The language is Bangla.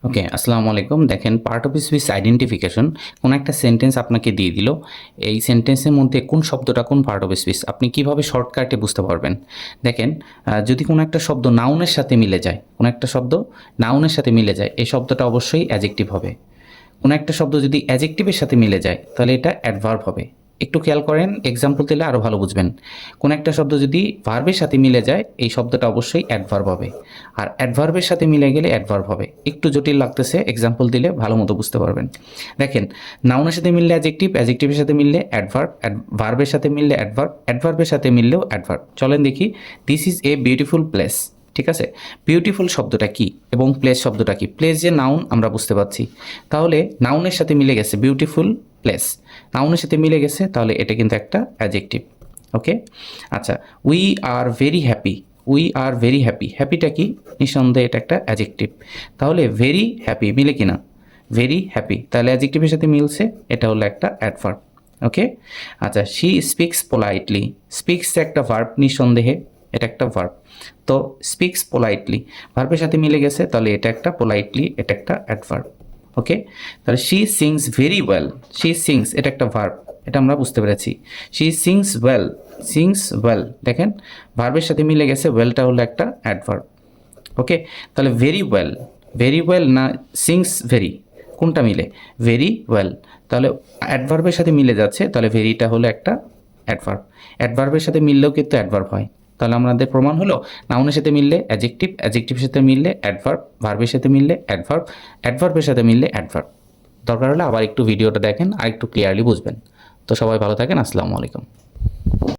ওকে, আসসালামু আলাইকুম। দেখেন, পার্ট অফ স্পিচ আইডেন্টিফিকেশন। কোনো একটা সেন্টেন্স আপনাকে দিয়ে দিল, এই সেন্টেন্সের মধ্যে কোন শব্দটা কোন পার্ট অফ স্পিচ আপনি কিভাবে শর্টকাটে বুঝতে পারবেন। দেখেন, যদি কোনো একটা শব্দ নাউনের সাথে মিলে যায়, কোনো একটা শব্দ নাউনের সাথে মিলে যায়, এই শব্দটা অবশ্যই অ্যাজেক্টিভ হবে। কোনো একটা শব্দ যদি অ্যাজেক্টিভের সাথে মিলে যায় তাহলে এটা অ্যাডভার্ব হবে। একটু খেয়াল করেন, এক্সাম্পল দিলে আরও ভালো বুঝবেন। কোনো একটা শব্দ যদি ভার্বের সাথে মিলে যায় এই শব্দটা অবশ্যই অ্যাডভার্ব হবে, আর অ্যাডভার্বের সাথে মিলে গেলে অ্যাডভার্ব হবে। একটু জটিল লাগতেছে, এক্সাম্পল দিলে ভালো মতো বুঝতে পারবেন। দেখেন, নাউনের সাথে মিললে অ্যাজেক্টিভ, অ্যাজেক্টিভের সাথে মিললে অ্যাডভার্ব, ভার্বের সাথে মিললে অ্যাডভার্ব, অ্যাডভার্বের সাথে মিললেও অ্যাডভার্ব। চলেন দেখি, this is a beautiful place. ঠিক আছে, বিউটিফুল শব্দটা কি এবং প্লেস শব্দটা কি? প্লেস যে নাউন আমরা বুঝতে পারছি, তাহলে নাউনের সাথে মিলে গেছে বিউটিফুল প্লেস, নাউনের সাথে মিলে গেছে, তাহলে এটা কিন্তু একটা অ্যাডজেক্টিভ। ওকে, আচ্ছা, we are very happy. We are very happy, হ্যাপিটা কি? নিঃসন্দেহে এটা একটা অ্যাডজেক্টিভ। তাহলে ভেরি হ্যাপি মিলে কিনা? ভেরি হ্যাপি, তাহলে অ্যাডজেক্টিভের সাথে মিলছে, এটা হলো একটা অ্যাডভার্ব। ওকে, আচ্ছা, শি স্পিক্স পোলাইটলি। স্পিক্স একটা ভার্ব, নিঃসন্দেহে এটা একটা ভার্ব। তো স্পিক্স পোলাইটলি ভার্বের সাথে মিলে গেছে, তাহলে এটা একটা পোলাইটলি, এটা একটা অ্যাডভার্ব। ওকে, তাহলে she sings very well. She sings এটা একটা ভার্ব, এটা আমরা বুঝতে পেরেছি। She sings well, sings well, দেখেন ভার্বের সাথে মিলে গেছে, ওয়েলটা হলো একটা অ্যাডভার্ব। ওকে, তাহলে ভেরি ওয়েল না সিংস ভেরি, কোনটা মিলে? ভেরি ওয়েল, তাহলে অ্যাডভার্বের সাথে মিলে যাচ্ছে, তাহলে ভেরিটা হলো একটা অ্যাডভার্ব। অ্যাডভার্বের সাথে মিললেও কিন্তু অ্যাডভার্ব হয়। তাহলে আমাদের প্রমাণ হলো, নাউনের সাথে মিললে অ্যাডজেক্টিভ, অ্যাডজেক্টিভের সাথে মিললে অ্যাডভার্ব, ভার্বের সাথে মিললে অ্যাডভার্ব, অ্যাডভার্বের সাথে মিললে অ্যাডভার্ব। দরকার হলে আবার একটু ভিডিওটা দেখেন আর একটু ক্লিয়ারলি বুঝবেন। তো সবাই ভালো থাকেন, আসসালামু আলাইকুম।